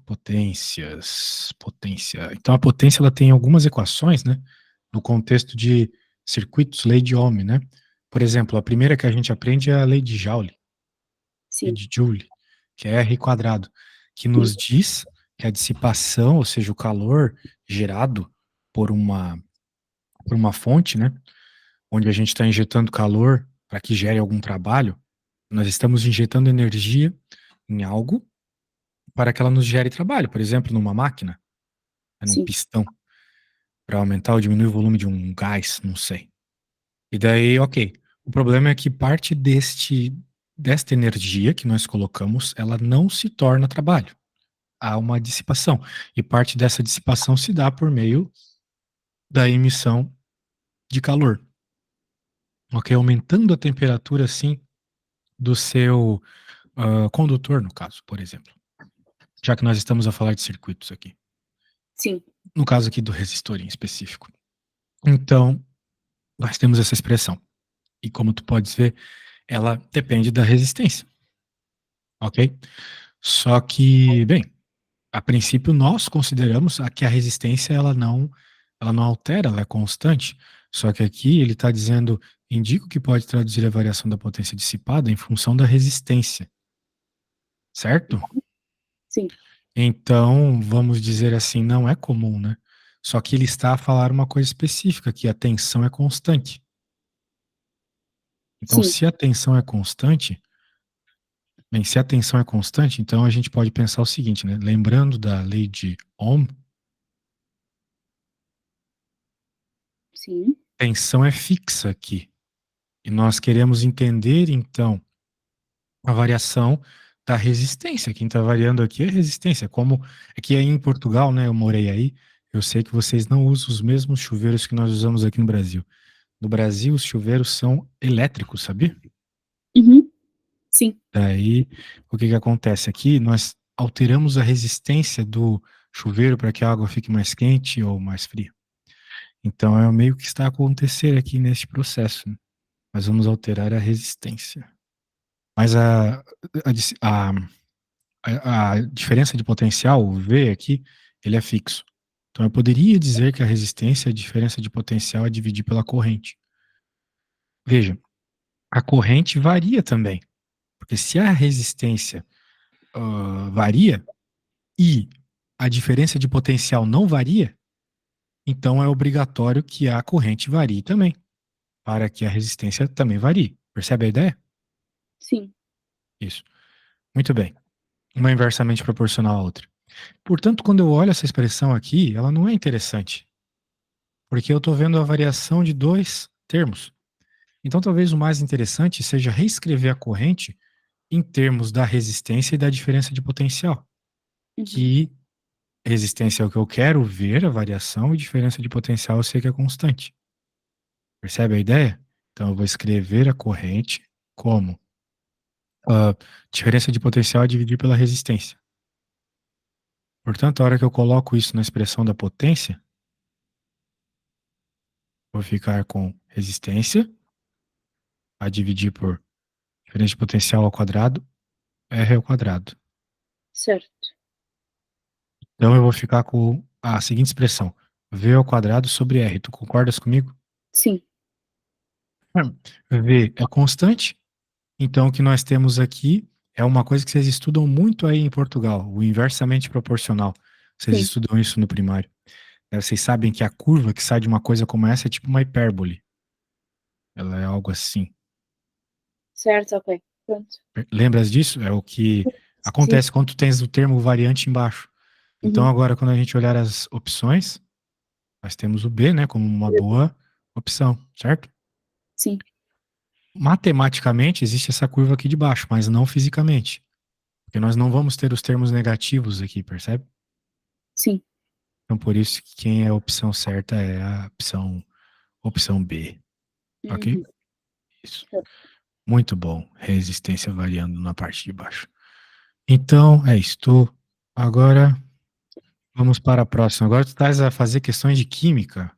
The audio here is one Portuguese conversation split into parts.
Potências, potência. Então a potência ela tem algumas equações, né? No contexto de circuitos, lei de Ohm, né? Por exemplo, a primeira que a gente aprende é a lei de Joule, e Sim. de Joule, que é R quadrado, que nos Isso. diz que a dissipação, ou seja, o calor gerado por uma fonte, né? Onde a gente está injetando calor para que gere algum trabalho, nós estamos injetando energia em algo para que ela nos gere trabalho, por exemplo, numa máquina, num Sim. pistão, para aumentar ou diminuir o volume de um gás, não sei. E daí, ok. O problema é que parte desta energia que nós colocamos, ela não se torna trabalho. Há uma dissipação. E parte dessa dissipação se dá por meio da emissão de calor. Ok? Aumentando a temperatura, assim, do seu condutor, no caso, por exemplo. Já que nós estamos a falar de circuitos aqui. Sim. No caso aqui do resistor em específico. Então, nós temos essa expressão. E como tu podes ver, ela depende da resistência. Ok? Só que, bem, a princípio nós consideramos que a resistência ela não altera, ela é constante. Só que aqui ele está dizendo, indica o que pode traduzir a variação da potência dissipada em função da resistência. Certo? Sim. Então, vamos dizer assim, não é comum, né? Só que ele está a falar uma coisa específica, que a tensão é constante. Então, Sim. se a tensão é constante, bem, se a tensão é constante, então a gente pode pensar o seguinte, né? Lembrando da lei de Ohm, Sim. tensão é fixa aqui. E nós queremos entender, então, a variação da resistência. Quem está variando aqui é a resistência. Como é que aí em Portugal, né? Eu morei aí, eu sei que vocês não usam os mesmos chuveiros que nós usamos aqui no Brasil. No Brasil, os chuveiros são elétricos, sabia? Uhum. Sim. Daí, o que que acontece aqui? Nós alteramos a resistência do chuveiro para que a água fique mais quente ou mais fria. Então, é meio que está a acontecer aqui neste processo, né? Nós vamos alterar a resistência. Mas a, a diferença de potencial, o V aqui, ele é fixo. Então, eu poderia dizer que a resistência é a diferença de potencial a dividir pela corrente. Veja, a corrente varia também. Porque se a resistência varia e a diferença de potencial não varia, então é obrigatório que a corrente varie também, para que a resistência também varie. Percebe a ideia? Sim. Isso. Muito bem. Uma inversamente proporcional à outra. Portanto, quando eu olho essa expressão aqui, ela não é interessante, porque eu estou vendo a variação de dois termos. Então, talvez o mais interessante seja reescrever a corrente em termos da resistência e da diferença de potencial, Uhum. que resistência é o que eu quero ver, a variação, e diferença de potencial eu sei que é constante. Percebe a ideia? Então, eu vou escrever a corrente como diferença de potencial a dividir pela resistência. Portanto, a hora que eu coloco isso na expressão da potência, vou ficar com resistência a dividir por diferença de potencial ao quadrado, R ao quadrado. Certo. Então, eu vou ficar com a seguinte expressão, V ao quadrado sobre R. Tu concordas comigo? Sim. V é constante, então o que nós temos aqui é uma coisa que vocês estudam muito aí em Portugal, o inversamente proporcional. Vocês Sim. estudam isso no primário. Vocês sabem que a curva que sai de uma coisa como essa é tipo uma hipérbole. Ela é algo assim. Certo, ok. Pronto. Lembras disso? É o que Sim. acontece quando tu tens o termo variante embaixo. Então Uhum. agora, quando a gente olhar as opções, nós temos o B, né, como uma boa opção, certo? Sim. Matematicamente existe essa curva aqui de baixo, mas não fisicamente. Porque nós não vamos ter os termos negativos aqui, percebe? Sim. Então, por isso que quem é a opção certa é a opção B. Ok? Uhum. Isso. Certo. Muito bom. Resistência variando na parte de baixo. Então, é isso. Agora, vamos para a próxima. Agora tu estás a fazer questões de química.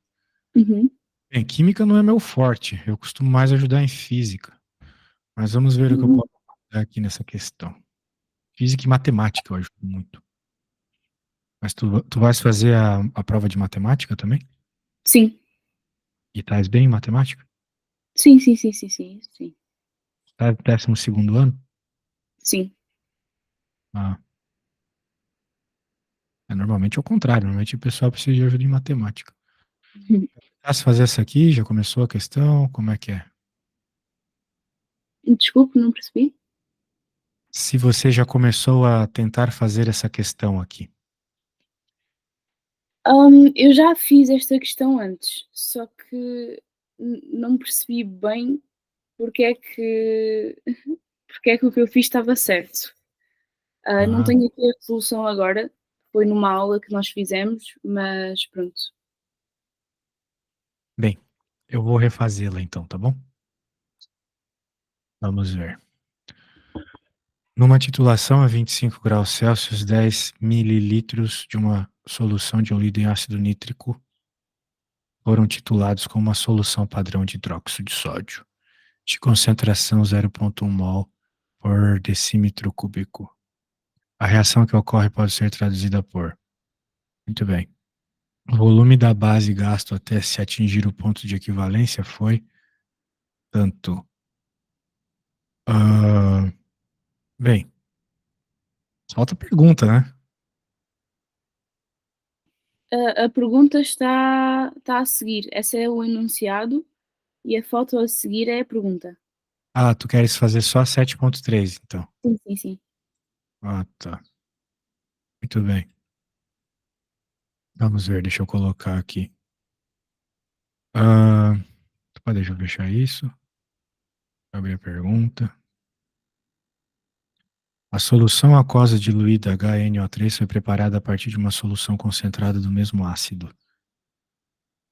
Uhum. Bem, química não é meu forte. Eu costumo mais ajudar em física. Mas vamos ver o que eu Uhum. posso ajudar aqui nessa questão. Física e matemática eu ajudo muito. Mas tu vais fazer a prova de matemática também? Sim. E estás bem em matemática? Sim, sim, sim, sim, sim, sim. Tá no 12º ano? Sim. Ah, normalmente é o contrário. Normalmente o pessoal precisa de ajuda em matemática. Ah, se fazer essa aqui, já começou a questão? Como é que é? Desculpe, não percebi. Se você já começou a tentar fazer essa questão aqui. Eu já fiz esta questão antes, só que não percebi bem porque é que porque é que o que eu fiz estava certo. Não Ah, tenho aqui a resolução agora, foi numa aula que nós fizemos, mas pronto. bem, eu vou refazê-la então, tá bom? Vamos ver. Numa titulação a 25 graus Celsius, 10 mililitros de uma solução diluída em ácido nítrico foram titulados com uma solução padrão de hidróxido de sódio, de concentração 0,1 mol por decímetro cúbico. A reação que ocorre pode ser traduzida por. Muito bem. O volume da base gasto até se atingir o ponto de equivalência foi tanto. Ah, bem, falta pergunta, né? A pergunta está a seguir, esse é o enunciado e a foto a seguir é a pergunta. Ah, tu queres fazer só 7,3, então. Sim, sim, sim. Ah, tá. Muito bem. Vamos ver, deixa eu colocar aqui. Ah, deixa eu fechar isso. Abrir a pergunta. A solução aquosa diluída HNO3 foi preparada a partir de uma solução concentrada do mesmo ácido.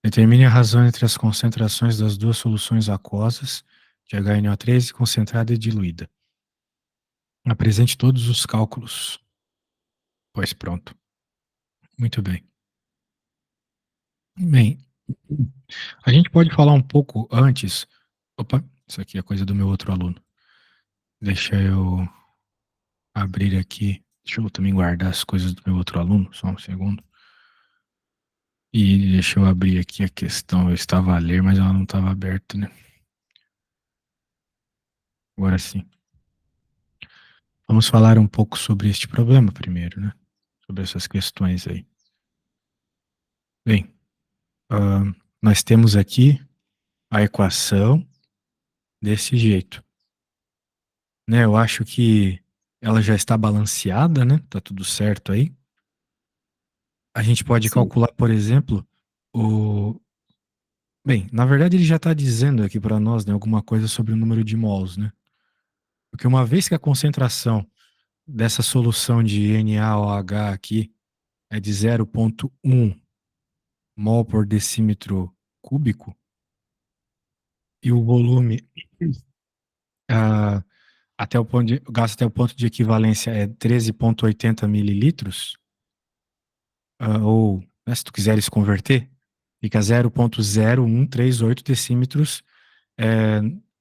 Determine a razão entre as concentrações das duas soluções aquosas de HNO3 concentrada e diluída. Apresente todos os cálculos. Pois pronto. Muito bem. Bem, a gente pode falar um pouco antes. Opa, isso aqui é coisa do meu outro aluno. Deixa eu abrir aqui. Deixa eu também guardar as coisas do meu outro aluno, só um segundo. E deixa eu abrir aqui a questão. Eu estava a ler, mas ela não estava aberta, né? Agora sim. Vamos falar um pouco sobre este problema primeiro, né? Sobre essas questões aí. Bem, nós temos aqui a equação desse jeito, né? Eu acho que ela já está balanceada, né? Tá tudo certo aí. A gente pode Sim, calcular, por exemplo, o. Bem, na verdade ele já está dizendo aqui para nós, né, alguma coisa sobre o número de mols, né? Porque uma vez que a concentração dessa solução de NaOH aqui é de 0,1 mol por decímetro cúbico e o volume ah, o gasto até o ponto de equivalência é 13,80 mililitros, ou né, se tu quiseres converter, fica 0,0138 decímetros, é,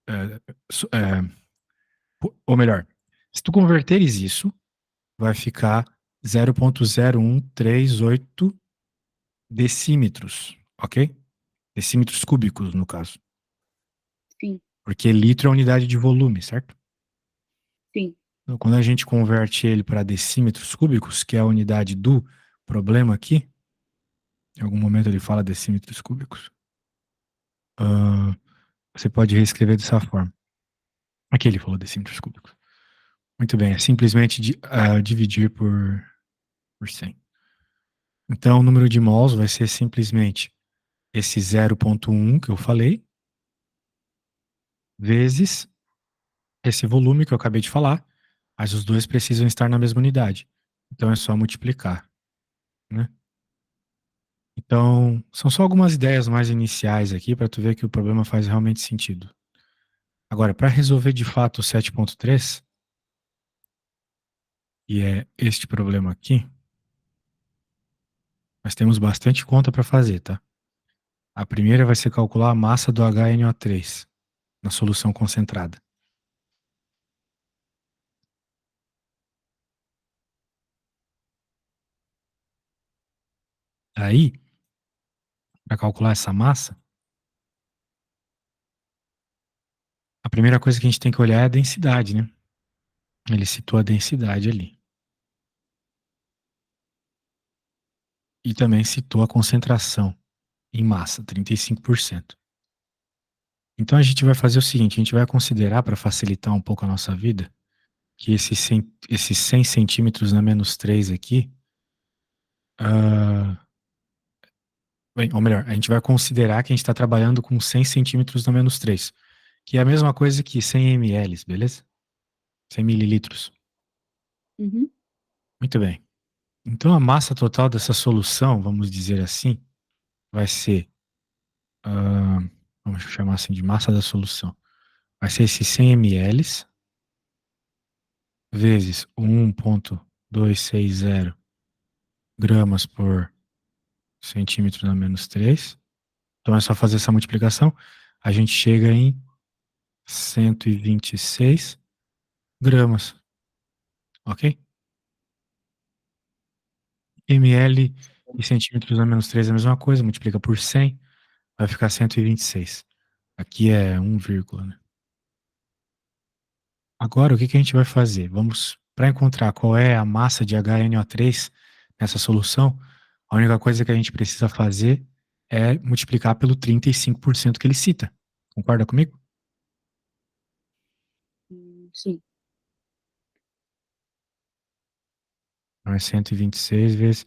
é, é, ou melhor, se tu converteres isso, vai ficar 0,0138 decímetros, ok? Decímetros cúbicos, no caso. sim, Porque litro é a unidade de volume, certo? sim, Então, quando a gente converte ele para decímetros cúbicos, que é a unidade do problema aqui, em algum momento ele fala decímetros cúbicos, ah, você pode reescrever dessa forma. Aqui ele falou decímetros cúbicos. Muito bem, é simplesmente dividir por 100. Então, o número de mols vai ser simplesmente esse 0,1 que eu falei, vezes esse volume que eu acabei de falar, mas os dois precisam estar na mesma unidade. Então, é só multiplicar, né? Então, são só algumas ideias mais iniciais aqui para tu ver que o problema faz realmente sentido. Agora, para resolver de fato o 7,3, e é este problema aqui, nós temos bastante conta para fazer, tá? A primeira vai ser calcular a massa do HNO3 na solução concentrada. Aí, para calcular essa massa, a primeira coisa que a gente tem que olhar é a densidade, né? Ele citou a densidade ali. E também citou a concentração em massa, 35%. Então a gente vai fazer o seguinte, a gente vai considerar, para facilitar um pouco a nossa vida, que esses 100 centímetros na menos 3 aqui, bem, ou melhor, a gente vai considerar que a gente está trabalhando com 100 centímetros na menos 3, que é a mesma coisa que 100 ml, beleza? 100 mililitros. Uhum. Muito bem. Então a massa total dessa solução, vamos dizer assim, vai ser, vamos chamar assim de massa da solução, vai ser esses 100 ml vezes 1,260 gramas por centímetro na menos 3. Então é só fazer essa multiplicação, a gente chega em 126 gramas, ok? ml e centímetros na menos 3 é a mesma coisa, multiplica por 100, vai ficar 126. Aqui é 1, né? Agora, o que que a gente vai fazer? Vamos, para encontrar qual é a massa de HNO3 nessa solução, a única coisa que a gente precisa fazer é multiplicar pelo 35% que ele cita. Concorda comigo? Sim. Então é 126 vezes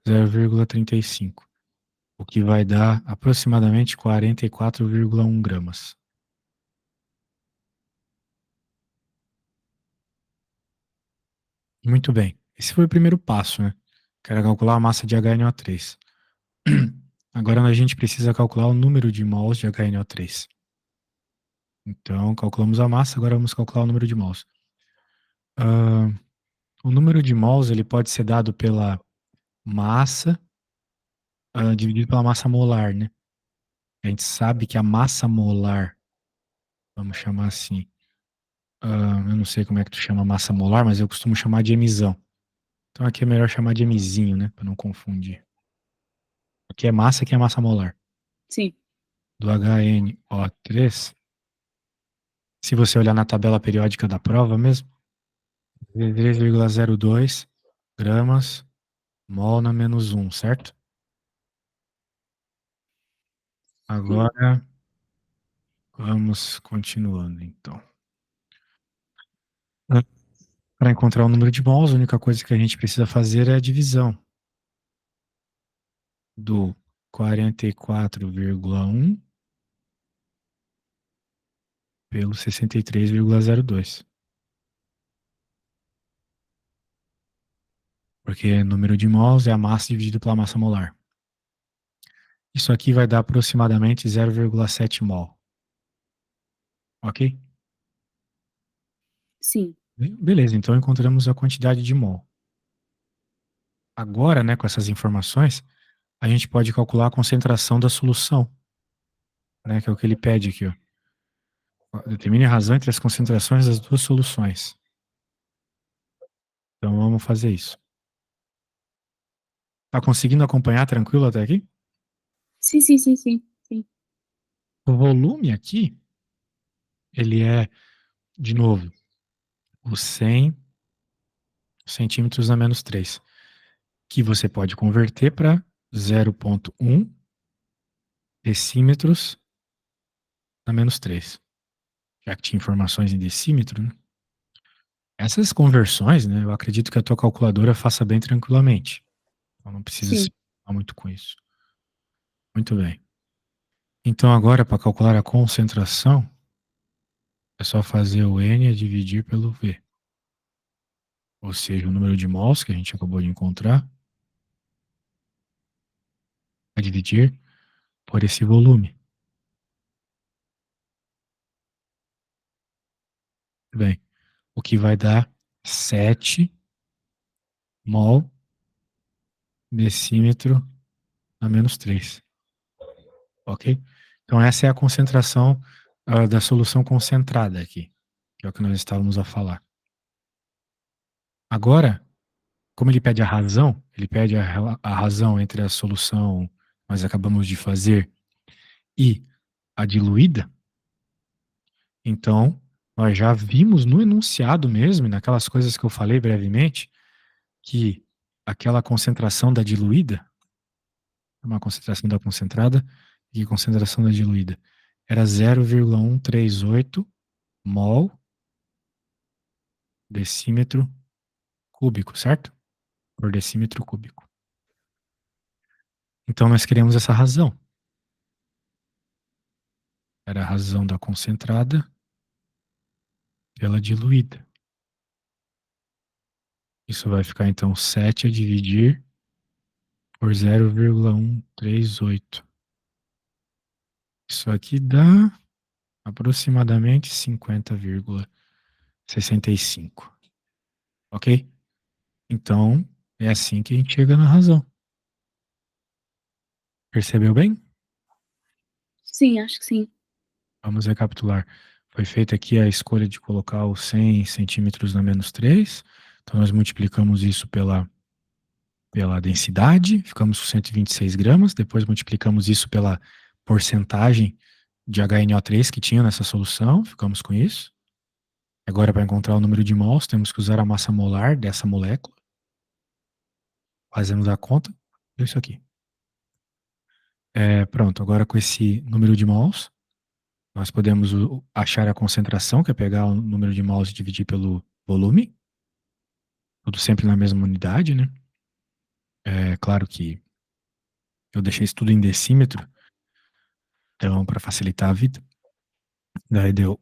0,35, o que vai dar aproximadamente 44,1 gramas. Muito bem. Esse foi o primeiro passo, né? Que era calcular a massa de HNO3. Agora a gente precisa calcular o número de mols de HNO3. Então, calculamos a massa, agora vamos calcular o número de mols. O número de mols ele pode ser dado pela massa dividido pela massa molar, né? A gente sabe que a massa molar, vamos chamar assim, eu não sei como é que tu chama massa molar, mas eu costumo chamar de emisão. Então aqui é melhor chamar de emizinho, né? Para não confundir. Aqui é massa molar. Sim. Do HNO3, se você olhar na tabela periódica da prova mesmo, 3,02 gramas mol na menos 1, certo? Sim. Agora, vamos continuando, então. Para encontrar o número de mols, a única coisa que a gente precisa fazer é a divisão do 44,1 pelo 63,02. Porque número de mols é a massa dividido pela massa molar. Isso aqui vai dar aproximadamente 0,7 mol. Ok? Sim. Beleza, então encontramos a quantidade de mol. Agora, né, com essas informações, a gente pode calcular a concentração da solução, né, que é o que ele pede aqui, ó. Determine a razão entre as concentrações das duas soluções. Então vamos fazer isso. Tá conseguindo acompanhar tranquilo até aqui? Sim, sim, sim, sim, sim. O volume aqui, ele é, de novo, os 100 centímetros a menos 3, que você pode converter para 0,1 decímetros a menos 3. Já que tinha informações em decímetro, né? Essas conversões, né, eu acredito que a tua calculadora faça bem tranquilamente. Então não precisa se Sim. preocupar muito com isso. Muito bem. Então agora, para calcular a concentração, é só fazer o N a dividir pelo V. Ou seja, o número de mols que a gente acabou de encontrar, a dividir por esse volume. Bem, o que vai dar 7 mol decímetro a menos 3. Ok? Então essa é a concentração da solução concentrada aqui, que é o que nós estávamos a falar. Agora, como ele pede a razão, ele pede a razão entre a solução que nós acabamos de fazer e a diluída. Então, nós já vimos no enunciado mesmo, e naquelas coisas que eu falei brevemente, que aquela concentração da diluída, uma concentração da concentrada e concentração da diluída, era 0,138 mol decímetro cúbico, certo? Por decímetro cúbico. Então, nós queremos essa razão. Era a razão da concentrada pela diluída. Isso vai ficar, então, 7 a dividir por 0,138. Isso aqui dá aproximadamente 50,65. Ok? Então, é assim que a gente chega na razão. Percebeu bem? Sim, acho que sim. Vamos recapitular. Foi feita aqui a escolha de colocar os 100 centímetros na menos 3. Então, nós multiplicamos isso pela densidade, ficamos com 126 gramas. Depois multiplicamos isso pela porcentagem de HNO3 que tinha nessa solução, ficamos com isso. Agora, para encontrar o número de mols, temos que usar a massa molar dessa molécula. Fazemos a conta, é isso aqui. Pronto, agora com esse número de mols, nós podemos achar a concentração, que é pegar o número de mols e dividir pelo volume, tudo sempre na mesma unidade, né? É claro que eu deixei isso tudo em decímetro, então para facilitar a vida. Daí deu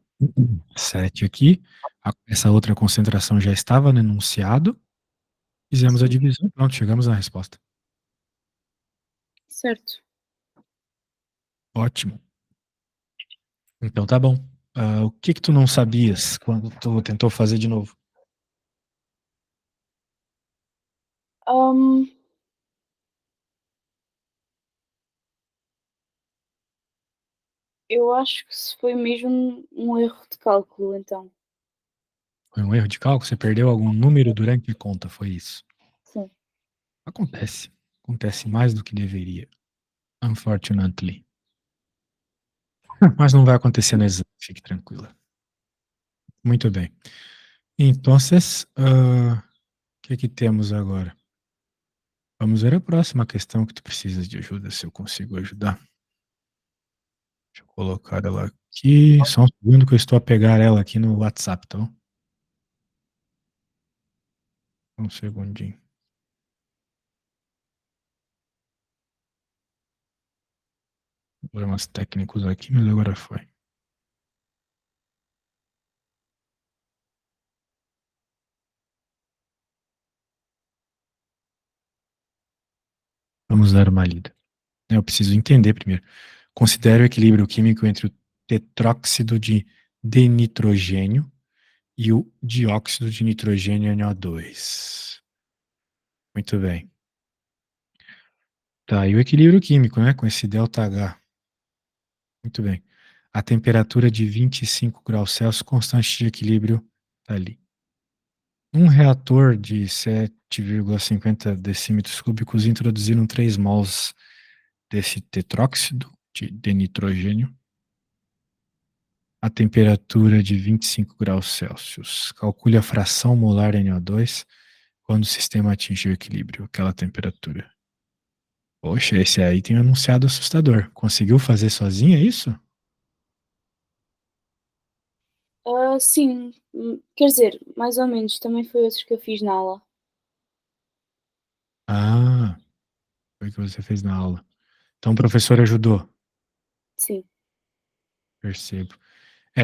7 aqui. Essa outra concentração já estava no enunciado. Fizemos a Sim, divisão, pronto, chegamos na resposta. certo. Ótimo. Então tá bom. O que tu não sabias quando tu tentou fazer de novo? Hum, eu acho que se foi mesmo um erro de cálculo, então. Foi um erro de cálculo? Você perdeu algum número durante a conta? Foi isso? Sim. Acontece. Acontece mais do que deveria. Unfortunately. Mas não vai acontecer no exame, fique tranquila. Muito bem. Então, o que temos agora? Vamos ver a próxima questão que tu precisas de ajuda, se eu consigo ajudar. Deixa eu colocar ela aqui. Só um segundo que eu estou a pegar ela aqui no WhatsApp, tá bom? Um segundinho. Problemas técnicos aqui, mas agora foi. Vamos dar uma lida. Eu preciso entender primeiro. Considere o equilíbrio químico entre o tetróxido de denitrogênio e o dióxido de nitrogênio NO2. Muito bem. Tá, e o equilíbrio químico, né? Com esse ΔH. Muito bem. A temperatura de 25 graus Celsius, constante de equilíbrio, tá ali. Um reator de 7,50 decímetros cúbicos introduziram 3 mols desse tetróxido de denitrogênio a temperatura de 25 graus Celsius. Calcule a fração molar NO2 quando o sistema atinge o equilíbrio, aquela temperatura. Poxa, esse aí tem um anunciado assustador. Conseguiu fazer sozinha isso? Sim, quer dizer, mais ou menos, também foi outro que eu fiz na aula. Ah, foi o que você fez na aula. Então o professor ajudou. Sim. Percebo.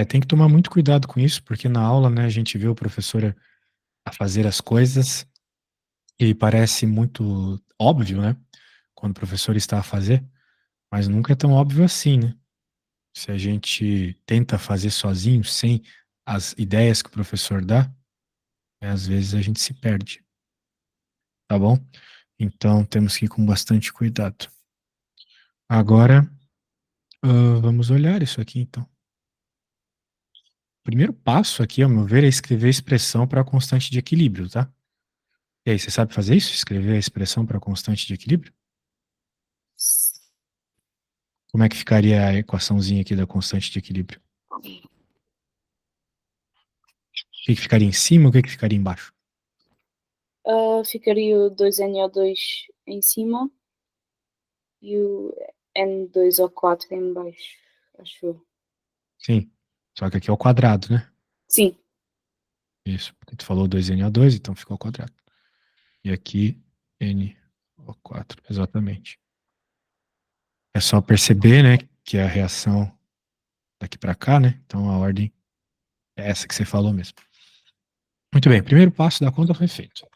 Tem que tomar muito cuidado com isso, porque na aula, né, a gente vê o professor a fazer as coisas e parece muito óbvio, né? Quando o professor está a fazer, mas nunca é tão óbvio assim, né? Se a gente tenta fazer sozinho, sem as ideias que o professor dá, às vezes a gente se perde, tá bom? Então temos que ir com bastante cuidado. Agora, vamos olhar isso aqui, então. O primeiro passo aqui, ao meu ver, é escrever a expressão para a constante de equilíbrio, tá? E aí, você sabe fazer isso? Escrever a expressão para constante de equilíbrio? Como é que ficaria a equaçãozinha aqui da constante de equilíbrio? O que que ficaria em cima e o que que ficaria embaixo? Ficaria o 2NO2 em cima e o N2O4 em baixo, acho eu. Sim. Só que aqui é o quadrado, né? Sim, Isso. Porque tu falou 2NO2, então ficou ao quadrado. E aqui, NO4, exatamente. É só perceber, né, que é a reação daqui para cá, né? Então a ordem é essa que você falou mesmo. Muito bem, primeiro passo da conta foi feito.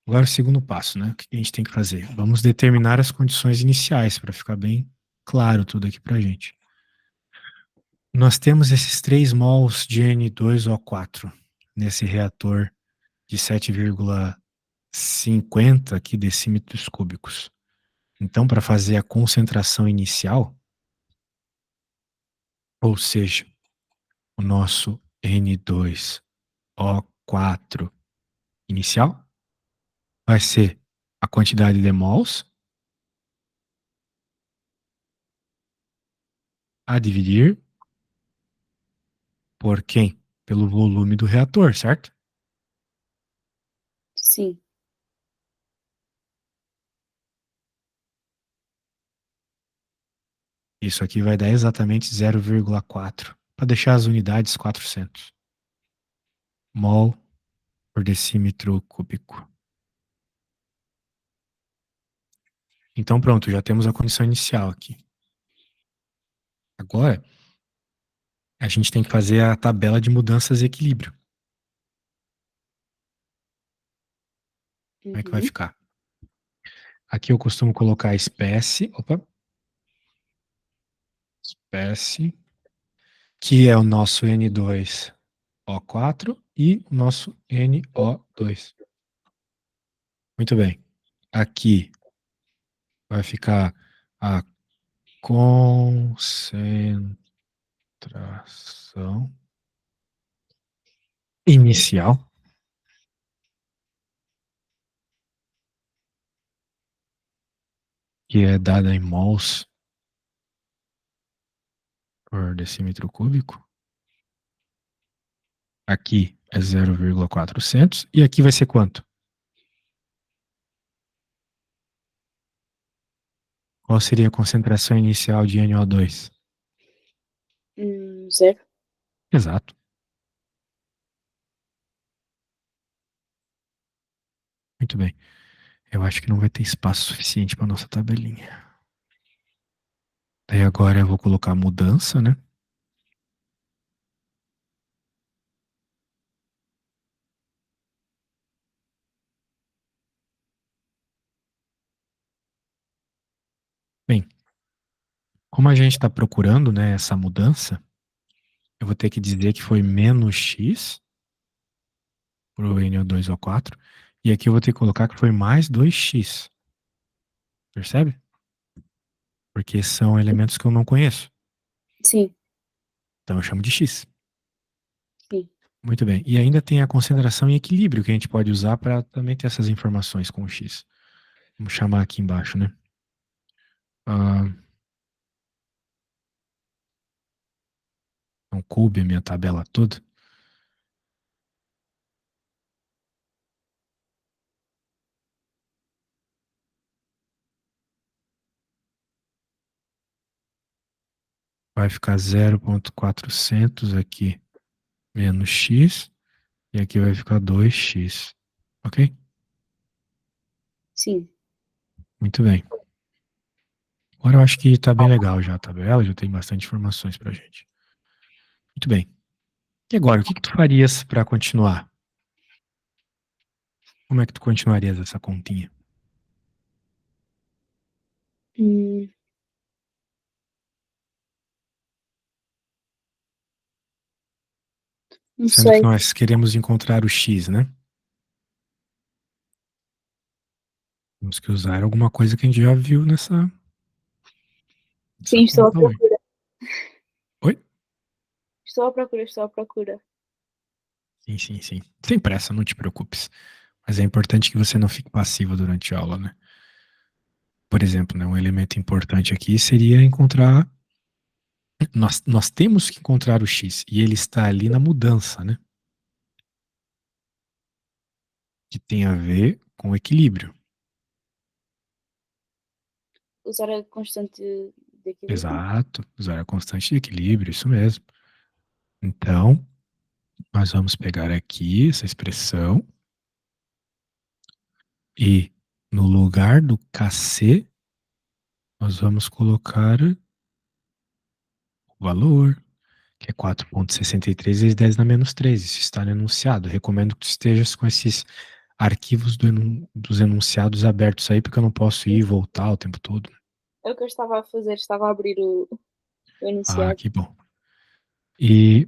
Agora o segundo passo, né? O que a gente tem que fazer? Vamos determinar as condições iniciais para ficar bem claro tudo aqui para gente. Nós temos esses 3 mols de N2O4 nesse reator de 7,50 aqui decímetros cúbicos. Então, para fazer a concentração inicial, ou seja, o nosso N2O4 inicial vai ser a quantidade de mols a dividir por quem? Pelo volume do reator, certo? sim, Isso aqui vai dar exatamente 0,4, para deixar as unidades 400 mol por decímetro cúbico. Então pronto, já temos a condição inicial aqui. Agora, a gente tem que fazer a tabela de mudanças de equilíbrio. Como é que vai uhum, ficar? Aqui eu costumo colocar espécie, que é o nosso N2O4 e o nosso NO2. Muito bem. Aqui vai ficar a concentração inicial, que é dada em mols por decímetro cúbico. Aqui é 0,400 e aqui vai ser quanto? Qual seria a concentração inicial de NO2? 0. Exato. Muito bem. Eu acho que não vai ter espaço suficiente para nossa tabelinha. Daí agora eu vou colocar mudança, né? Bem, como a gente está procurando, né, essa mudança, eu vou ter que dizer que foi menos x para o NO2O4, e aqui eu vou ter que colocar que foi mais 2x. Percebe? Porque são elementos que eu não conheço. Sim, Então eu chamo de x. sim, Muito bem. E ainda tem a concentração em equilíbrio que a gente pode usar para também ter essas informações com o x. Vamos chamar aqui embaixo, né? Ah, não coube a minha tabela toda. Vai ficar 0,400 aqui menos x. E aqui vai ficar 2x. Ok? sim. Muito bem. Agora eu acho que está bem legal já a tabela, já tem bastante informações pra gente. Muito bem. E agora, o que que tu farias para continuar? Como é que tu continuarias essa continha? Hum, não Sendo que sei. nós queremos encontrar o x, né? Temos que usar alguma coisa que a gente já viu nessa Sim, estou à conta hoje. procura. Oi? Estou à procura, estou à procura. Sim, sim, sim. Sem pressa, não te preocupes. Mas é importante que você não fique passivo durante a aula, né? Por exemplo, né, um elemento importante aqui seria encontrar. Nós temos que encontrar o x e ele está ali na mudança, né? Que tem a ver com o equilíbrio. Usar a constante de equilíbrio. Exato, usar a constante de equilíbrio, isso mesmo. Então, nós vamos pegar aqui essa expressão e no lugar do kc, nós vamos colocar o valor, que é 4,63 vezes 10 na menos 3. Isso está no enunciado. Eu recomendo que tu estejas com esses arquivos dos enunciados abertos aí, porque eu não posso ir e voltar o tempo todo. É o que eu estava a fazer, estava a abrir o Ah, enunciado. que bom. E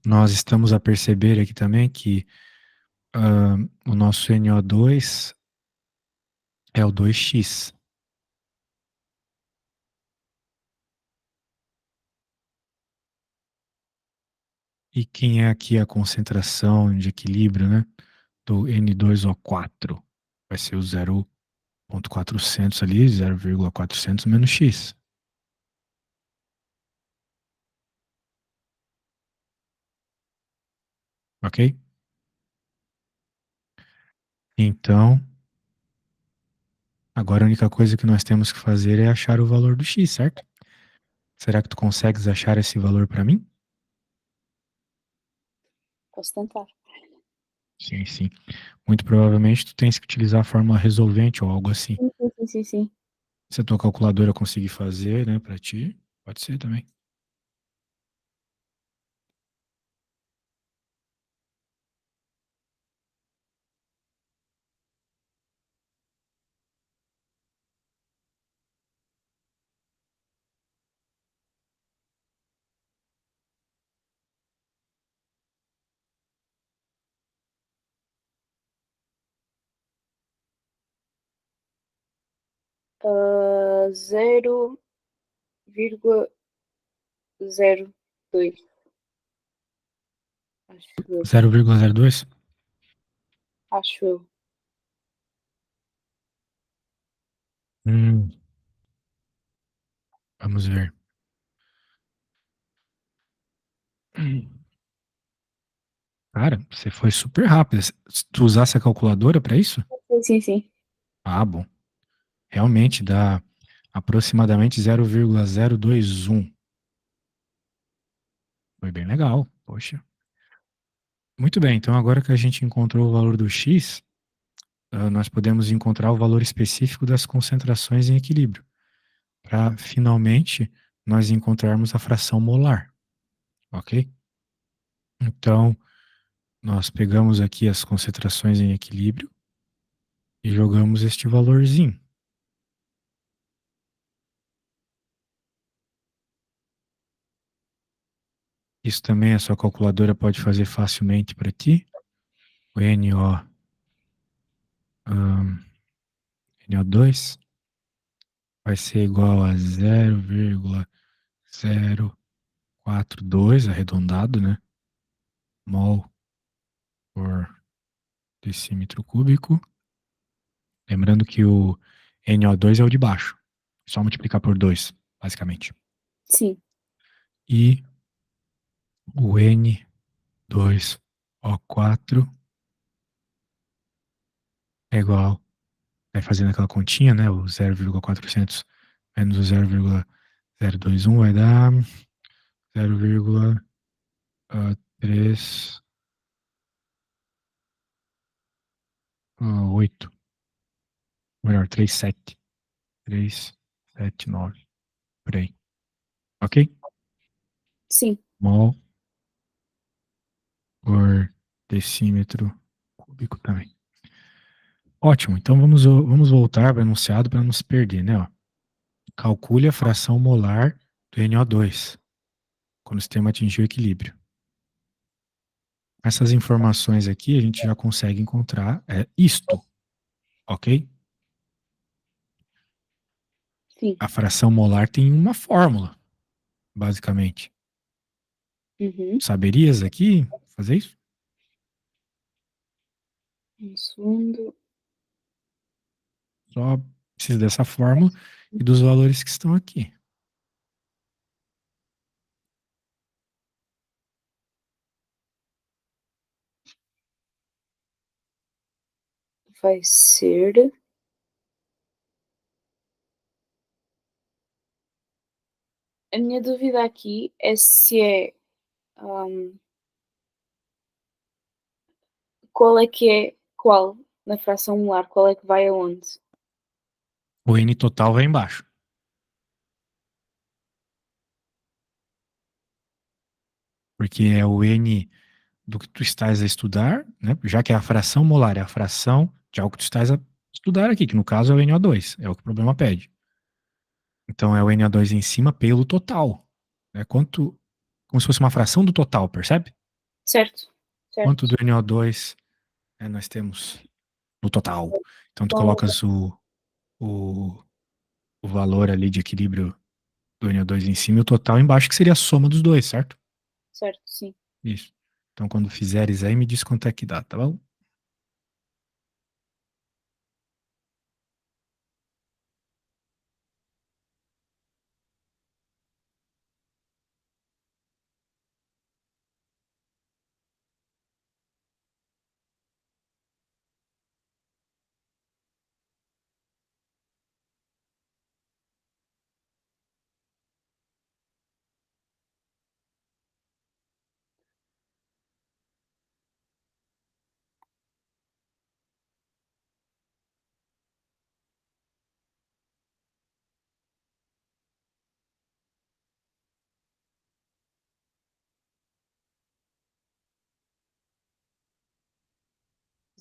nós estamos a perceber aqui também que o nosso NO2 é o 2x. E quem é aqui a concentração de equilíbrio, né? Do N2O4? Vai ser o 0,400 ali, 0,400 menos x. Ok? Então, agora a única coisa que nós temos que fazer é achar o valor do x, certo? Será que tu consegues achar esse valor para mim? Posso tentar. Sim, sim. Muito provavelmente tu tens que utilizar a fórmula resolvente ou algo assim. Sim, sim, sim, sim, sim. Se a tua calculadora conseguir fazer, né, para ti, pode ser também. Ah, 0,02. Acho eu. 0,02? Acho eu. Hum, vamos ver. Cara, você foi super rápido. Se tu usasse a calculadora para isso? Sim, sim, sim. Ah, bom. Realmente dá aproximadamente 0,021. Foi bem legal. Poxa. Muito bem, então agora que a gente encontrou o valor do x, nós podemos encontrar o valor específico das concentrações em equilíbrio, para finalmente nós encontrarmos a fração molar, ok? Então, nós pegamos aqui as concentrações em equilíbrio e jogamos este valorzinho. Isso também a sua calculadora pode fazer facilmente para ti. O NO2 vai ser igual a 0,042, arredondado, né? Mol por decímetro cúbico. Lembrando que o NO2 é o de baixo. Só multiplicar por 2, basicamente. Sim. E o N2O4 é igual, vai fazendo aquela continha, né? O 0,400 menos o 0,021 vai dar 0,38. Melhor, 379, por aí. Ok? Sim. Mol por decímetro cúbico também. Ótimo, então vamos voltar para o enunciado para não se perder, né? Ó. Calcule a fração molar do NO2 quando o sistema atingir o equilíbrio. Essas informações aqui a gente já consegue encontrar isto, ok? Sim. A fração molar tem uma fórmula, basicamente. Uhum. Saberias aqui fazer isso? Um segundo. Só preciso dessa fórmula e dos valores que estão aqui. Vai ser. A minha dúvida aqui é se é. Qual é que é qual na fração molar? Qual é que vai aonde? O N total vai embaixo. Porque é o N do que tu estás a estudar, né? Já que é a fração molar, é a fração de algo que tu estás a estudar aqui, que no caso é o NO2, é o que o problema pede. Então é o NO2 em cima pelo total. É quanto, como se fosse uma fração do total, percebe? Certo, Quanto certo. do NO2 nós temos no total. Então tu Bom, colocas o, o valor ali de equilíbrio do NO2 em cima e o total embaixo, que seria a soma dos dois, certo? certo, sim. Isso. Então quando fizeres aí, me diz quanto é que dá, tá bom?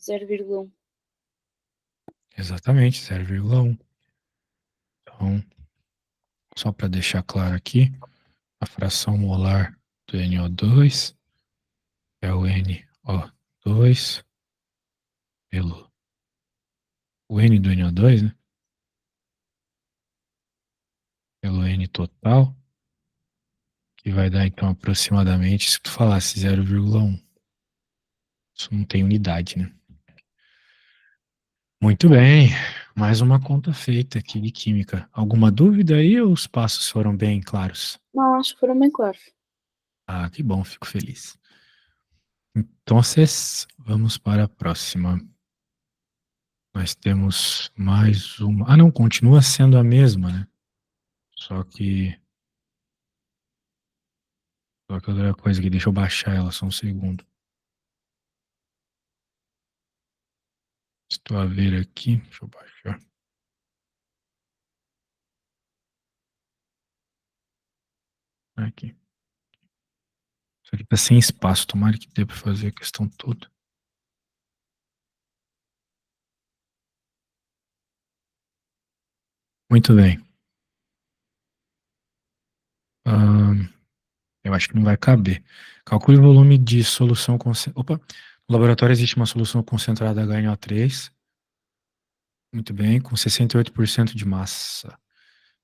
0,1. Exatamente, 0,1. Então, só para deixar claro aqui, a fração molar do NO2 é o NO2 pelo o N do NO2, né? Pelo N total, que vai dar então aproximadamente, se tu falasse 0,1. Isso não tem unidade, né? Muito bem, mais uma conta feita aqui de química. Alguma dúvida aí ou os passos foram bem claros? Não, acho que foram bem claros. Ah, que bom, fico feliz. Então, vamos para a próxima. Nós temos mais uma. Ah, não, continua sendo a mesma, né? Só que. Só que outra coisa aqui, deixa eu baixar ela só um segundo. Estou a ver aqui, deixa eu baixar. Aqui. Isso aqui tá sem espaço, tomara que dê para fazer a questão toda. Muito bem. Eu acho que não vai caber. Calcule o volume de solução concentrada. Opa! No laboratório existe uma solução concentrada HNO3. Muito bem, com 68% de massa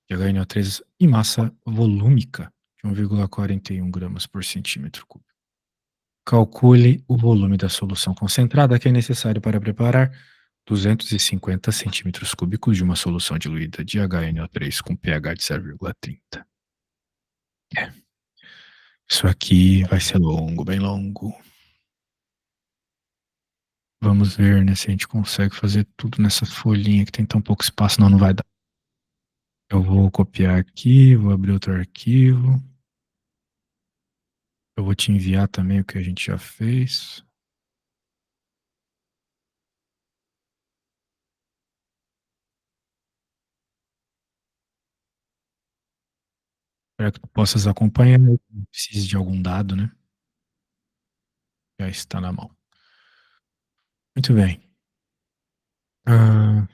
de HNO3 e massa volúmica de 1,41 gramas por centímetro cúbico. Calcule o volume da solução concentrada que é necessário para preparar 250 centímetros cúbicos de uma solução diluída de HNO3 com pH de 0,30. Isso aqui vai ser longo, bem longo. Vamos ver, né, se a gente consegue fazer tudo nessa folhinha que tem tão pouco espaço. Não, não vai dar. Eu vou copiar aqui, vou abrir outro arquivo. Eu vou te enviar também o que a gente já fez. Para que tu possas acompanhar, não precise de algum dado, né? Já está na mão. Muito bem. Ah,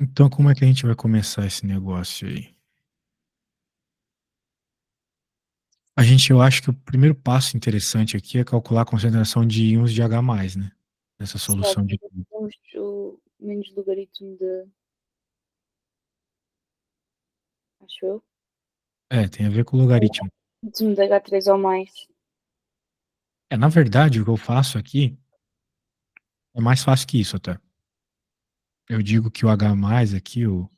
então, como é que a gente vai começar esse negócio aí? Eu acho que o primeiro passo interessante aqui é calcular a concentração de íons de H+, né? Nessa Certo, solução de... temos o menos logaritmo de. Acho eu. É, tem a ver com o logaritmo. Logaritmo de H3 ou mais. Na verdade, o que eu faço aqui É mais fácil que isso até. Eu digo que o H+, aqui, o-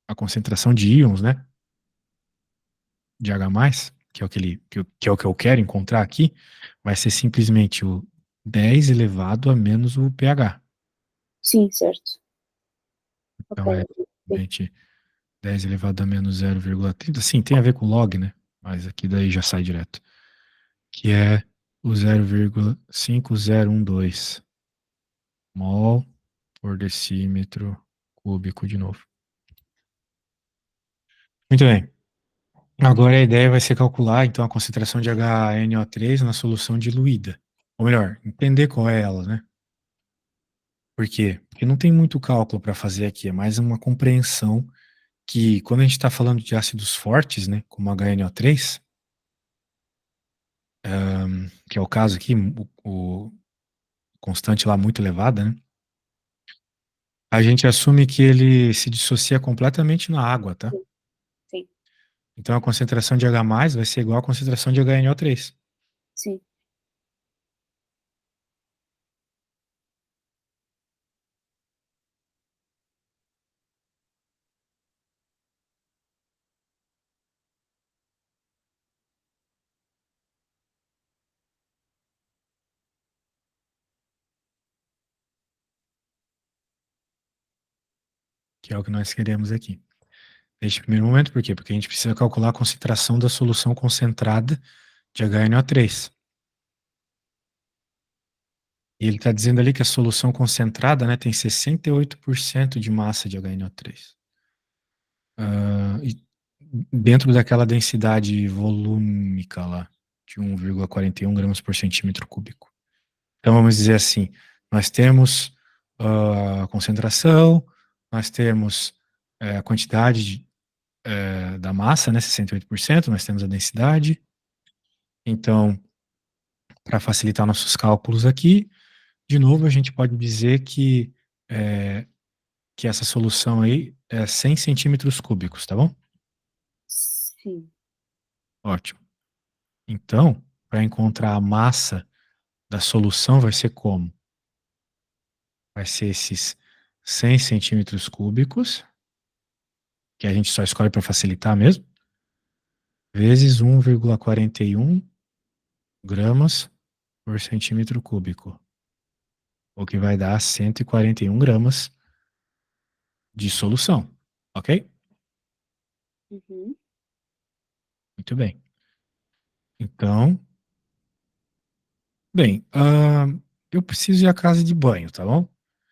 a concentração de íons, né? De H+, que é o que, que é o que eu quero encontrar aqui, vai ser simplesmente o 10 elevado a menos o pH. Sim, certo. Ok. Então é Sim. simplesmente 10 elevado a menos 0,30. Sim, tem a ver com log, né? Mas aqui daí já sai direto. Que é o 0,5012 mol por decímetro cúbico de novo. Muito bem. Agora a ideia vai ser calcular, então, a concentração de HNO3 na solução diluída. Ou melhor, entender qual é ela, né? Por quê? Porque não tem muito cálculo para fazer aqui, é mais uma compreensão que, quando a gente está falando de ácidos fortes, né, como HNO3, que é o caso aqui, o constante lá muito elevada, né? A gente assume que ele se dissocia completamente na água, tá? Sim. Sim. Então a concentração de H+ vai ser igual à concentração de HNO3. Sim. Que é o que nós queremos aqui. Neste primeiro momento, por quê? Porque a gente precisa calcular a concentração da solução concentrada de HNO3. E ele está dizendo ali que a solução concentrada, né, tem 68% de massa de HNO3. E dentro daquela densidade volúmica lá, de 1,41 gramas por centímetro cúbico. Então, vamos dizer assim, nós temos a concentração, nós temos a quantidade da massa, né, 68%, nós temos a densidade. Então, para facilitar nossos cálculos aqui, de novo, a gente pode dizer que essa solução aí é 100 centímetros cúbicos, tá bom? Sim. Ótimo. Então, para encontrar a massa da solução, vai ser como? Vai ser esses 100 centímetros cúbicos, que a gente só escolhe para facilitar mesmo, vezes 1,41 gramas por centímetro cúbico, o que vai dar 141 gramas de solução, ok? Uhum. Muito bem. Então, bem, eu preciso ir à casa de banho, tá bom? Tu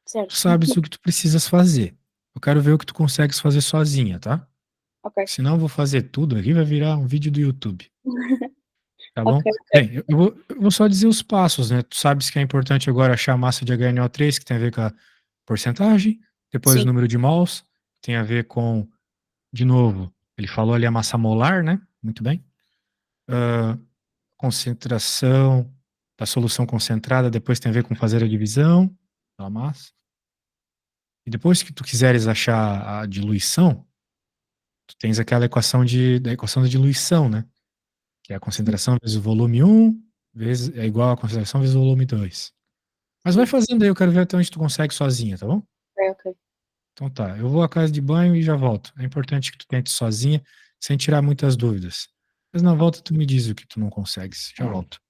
Certo. sabes o que tu precisas fazer. Eu quero ver o que tu consegues fazer sozinha, tá? Ok. Senão eu vou fazer tudo aqui, vai virar um vídeo do YouTube, tá Ok, bom? ok. Bem, eu vou só dizer os passos, né? Tu sabes que é importante agora achar a massa de HNO3, que tem a ver com a porcentagem, depois o Sim. número de mols, tem a ver com, de novo, ele falou ali a massa molar, né? Muito bem. Ah, concentração da solução concentrada, depois tem a ver com fazer a divisão da massa. E depois que tu quiseres achar a diluição, tu tens aquela da equação da diluição, né? Que é a Sim. concentração vezes o volume 1 é igual à concentração vezes o volume 2. Mas vai Sim. fazendo aí, eu quero ver até onde tu consegue sozinha, tá bom? Ok, ok. Então tá, eu vou à casa de banho e já volto. É importante que tu tente sozinha, sem tirar muitas dúvidas. Mas na volta tu me diz o que tu não consegues. Já volto.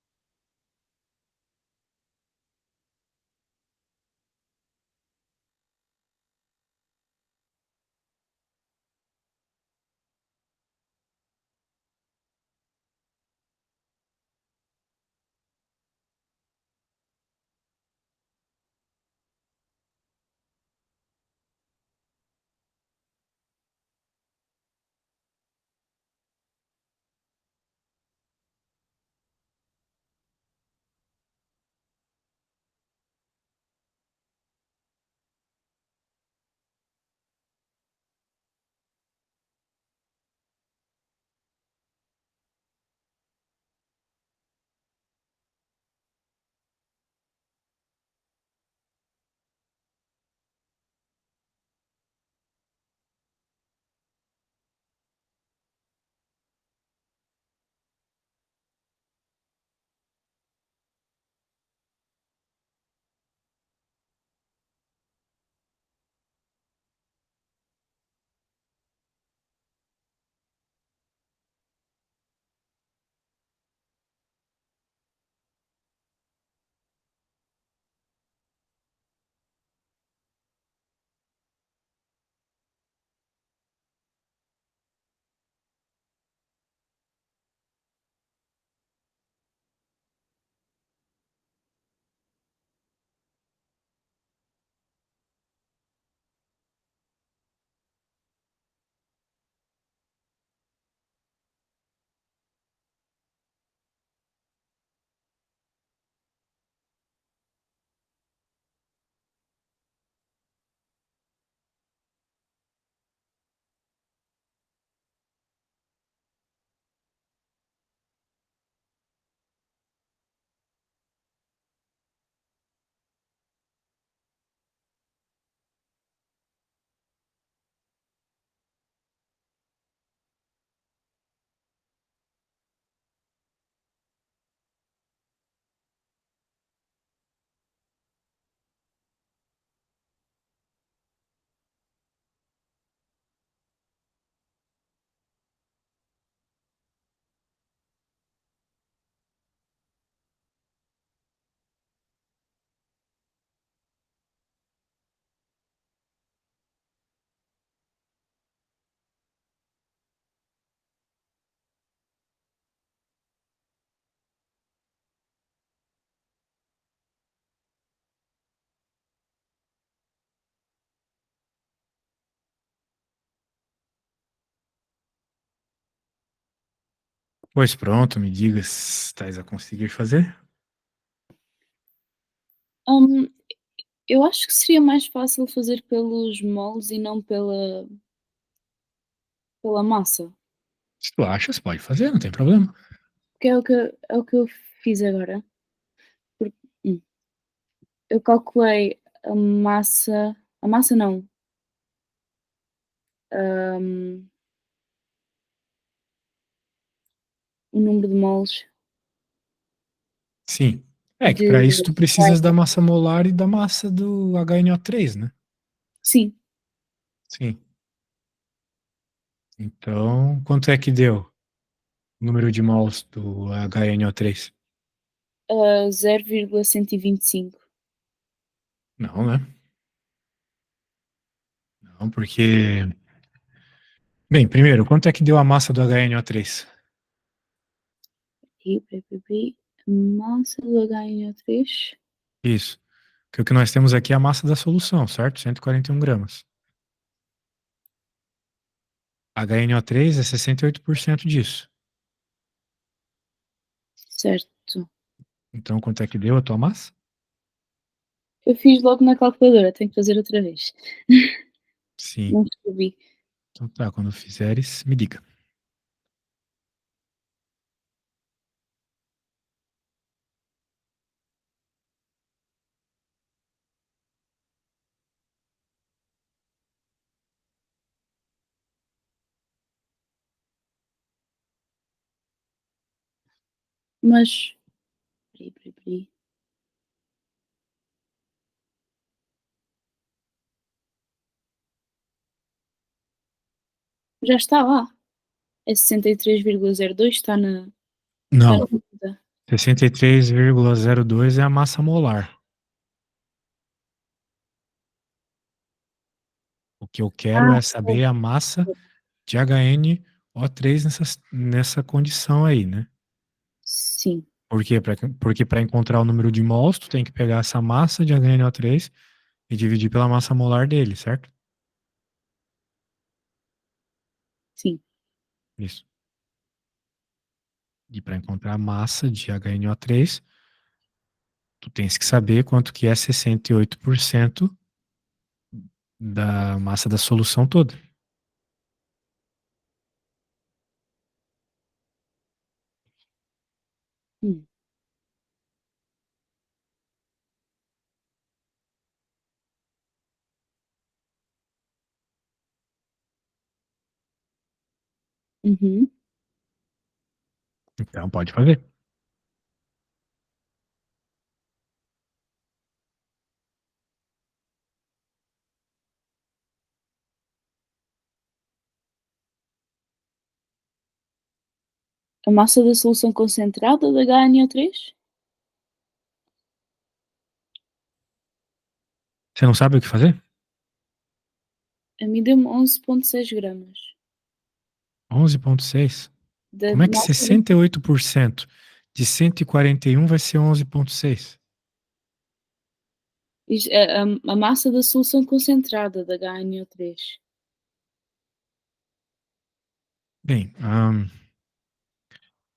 Pois pronto, me diga se estás a conseguir fazer. Hum, eu acho que seria mais fácil fazer pelos moldes e não pela massa, Se tu achas, pode fazer, não tem problema. porque é o que eu fiz agora. Porque, eu calculei a massa não, hum, o número de moles Sim. É que de para isso tu precisas da massa molar e da massa do HNO3, né? sim, Sim. Então, quanto é que deu o número de mols do HNO3? 0,125. Não, né? Não, porque. Bem, primeiro, quanto é que deu a massa do HNO3? E massa do HNO3. Isso. Porque o que nós temos aqui é a massa da solução, certo? 141 gramas. HNO3 é 68% disso. Certo. Então, quanto é que deu a tua massa? Eu fiz logo na calculadora, tenho que fazer outra vez. Sim. Não escrevi. Então tá, quando fizeres, me diga. Mas, peraí. Já está lá. É 63,02, está na Não. dúvida. 63,02 é a massa molar. O que eu quero Ah, é saber a massa de HNO3 nessa condição aí, né? sim, Por quê? Porque para encontrar o número de mols, tu tem que pegar essa massa de HNO3 e dividir pela massa molar dele, certo? sim. Isso. E para encontrar a massa de HNO3, tu tens que saber quanto que é 68% da massa da solução toda. Hum. Uhum. Então, pode fazer. A massa da solução concentrada da HNO3? Você não sabe o que fazer? A mim deu-me 11,6 gramas. 11,6. Da Como é que massa da, 68% de 141 vai ser 11,6? a massa da solução concentrada da HNO3. Bem,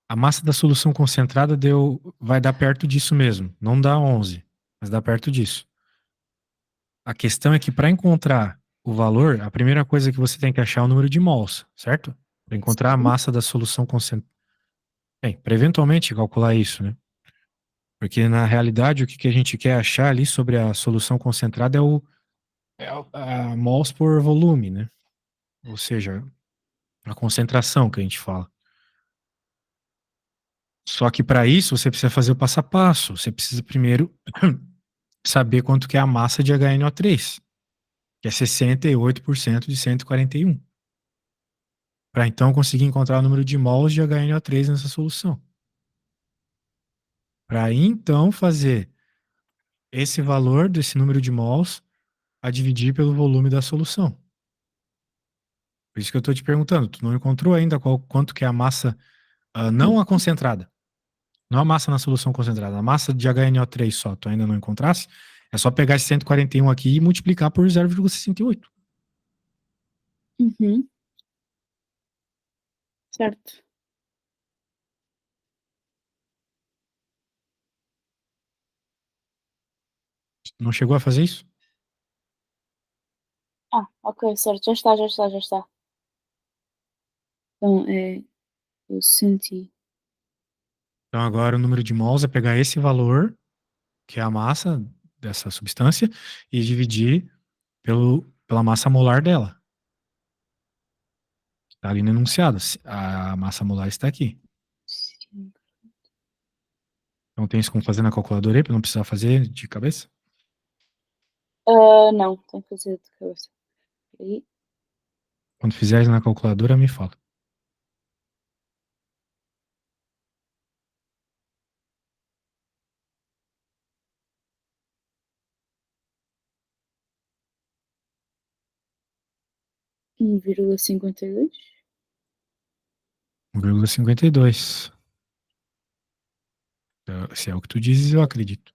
a massa da solução concentrada vai dar perto disso mesmo. Não dá 11, mas dá perto disso. A questão é que para encontrar o valor, a primeira coisa que você tem que achar é o número de mols, certo? Para encontrar a Sim, massa da solução concentrada. Bem, para eventualmente calcular isso, né? Porque na realidade o que a gente quer achar ali sobre a solução concentrada é a mols por volume, né? Ou seja, a concentração que a gente fala. Só que para isso você precisa fazer o passo a passo. Você precisa primeiro saber quanto que é a massa de HNO3, que é 68% de 141, para então conseguir encontrar o número de mols de HNO3 nessa solução. Para então fazer esse valor desse número de mols a dividir pelo volume da solução. Por isso que eu estou te perguntando, tu não encontrou ainda quanto que é a massa, não a concentrada, não a massa na solução concentrada, a massa de HNO3 só, tu ainda não encontrasse? É só pegar esse 141 aqui e multiplicar por 0,68. uhum, certo. Não chegou a fazer isso? Ah, ok, certo, já está, já está, já está. Então é o senti. Então agora o número de mols é pegar esse valor, que é a massa dessa substância, e dividir pela massa molar dela. Está ali no enunciado. A massa molar está aqui. Então tem isso como fazer na calculadora aí, para não precisar fazer de cabeça? Não, tenho que fazer de cabeça. Aí, Quando fizeres na calculadora, me fala. um 1,52. 1,52. Se é o que tu dizes, eu acredito.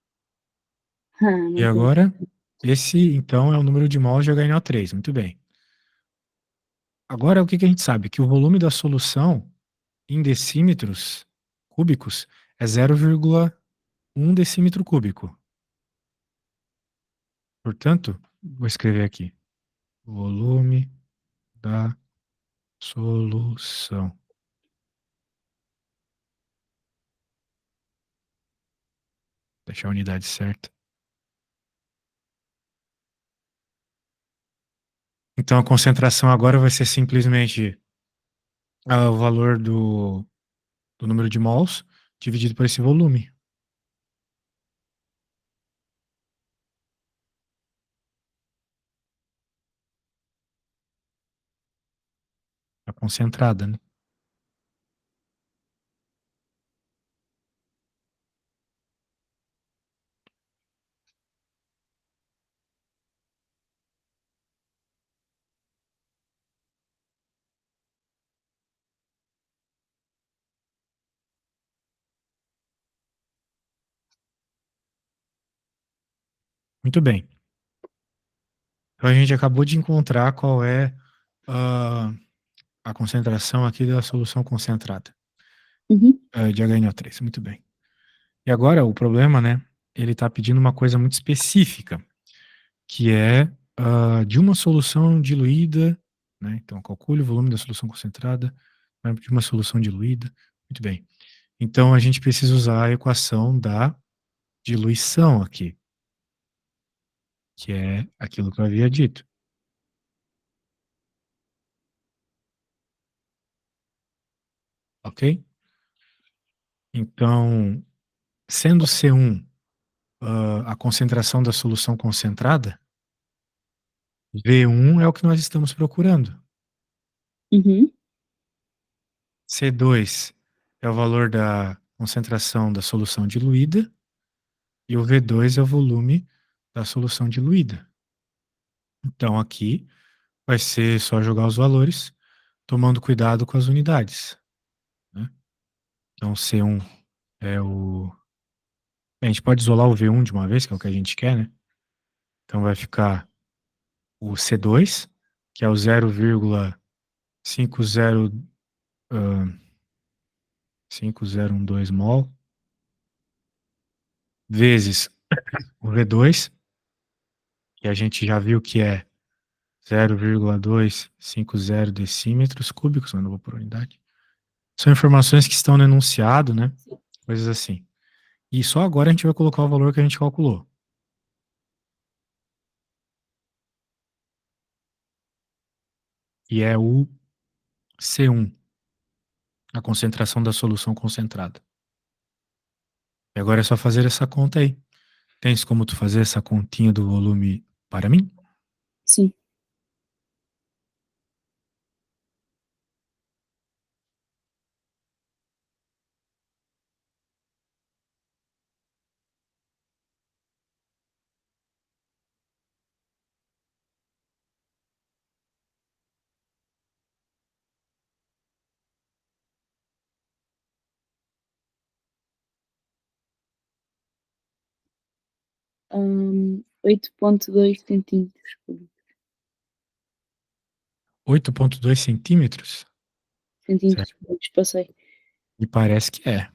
Ah, E não tenho. agora, esse então é o número de mols de HNO3. Muito bem. Agora, o que que a gente sabe? Que o volume da solução em decímetros cúbicos é 0,1 decímetro cúbico. Portanto, vou escrever aqui. Volume da solução. Deixar a unidade certa. Então, a concentração agora vai ser simplesmente o valor do número de mols dividido por esse volume. A concentrada, né? Muito bem. Então, a gente acabou de encontrar qual é a concentração aqui da solução concentrada Uhum. de HNO3. Muito bem. E agora, o problema, né? Ele está pedindo uma coisa muito específica, que é de uma solução diluída, né? Então, calcule o volume da solução concentrada de uma solução diluída. Muito bem. Então, a gente precisa usar a equação da diluição aqui, que é aquilo que eu havia dito. Ok? Então, sendo C1 a concentração da solução concentrada, V1 é o que nós estamos procurando. Uhum. C2 é o valor da concentração da solução diluída e o V2 é o volume da solução diluída. Então, aqui vai ser só jogar os valores, tomando cuidado com as unidades, né? Então, C1 é o... A gente pode isolar o V1 de uma vez, que é o que a gente quer, né? Então, vai ficar o C2, que é o 0,5012 mol, vezes o V2, que a gente já viu que é 0,250 decímetros cúbicos, mas não vou por unidade. São informações que estão no enunciado, né? Coisas assim. E só agora a gente vai colocar o valor que a gente calculou. E é o C1, a concentração da solução concentrada. E agora é só fazer essa conta aí. Tens como tu fazer essa continha do volume para mim? Sim. Um, 8,2 centímetros cúbicos. 8,2 centímetros? Centímetros Certo. cúbicos, passei. Me parece que é.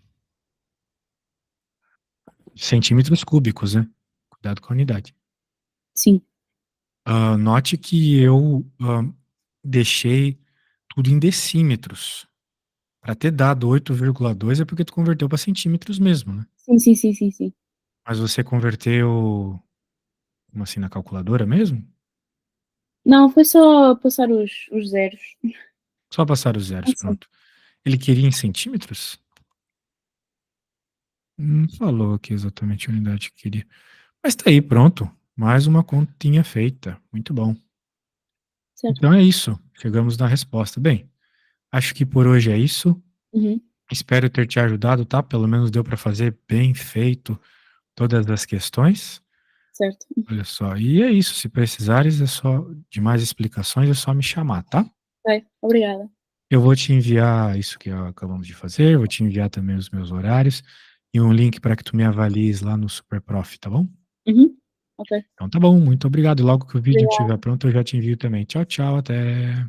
Centímetros cúbicos, né? Cuidado com a unidade. Sim. Note que eu deixei tudo em decímetros. Para ter dado 8,2 é porque tu converteu para centímetros mesmo, né? Sim, sim, sim, sim, sim. Mas você converteu, como assim, na calculadora mesmo? Não, foi só passar os zeros. Só passar os zeros, Sim. pronto. Ele queria em centímetros? Não falou aqui exatamente a unidade que queria. Mas tá aí, pronto. Mais uma continha feita. Muito bom. Certo. Então é isso. Chegamos na resposta. Bem, acho que por hoje é isso. Uhum. Espero ter te ajudado, tá? Pelo menos deu para fazer bem feito todas as questões. Certo. Olha só. E é isso. Se precisares, é só de mais explicações, é só me chamar, tá? Ok, obrigada. Eu vou te enviar isso que acabamos de fazer, vou te enviar também os meus horários e um link para que tu me avalies lá no SuperProf, tá bom? Uhum. Ok, Então tá bom, muito obrigado. Logo que o vídeo estiver obrigada. pronto, eu já te envio também. Tchau, tchau, até.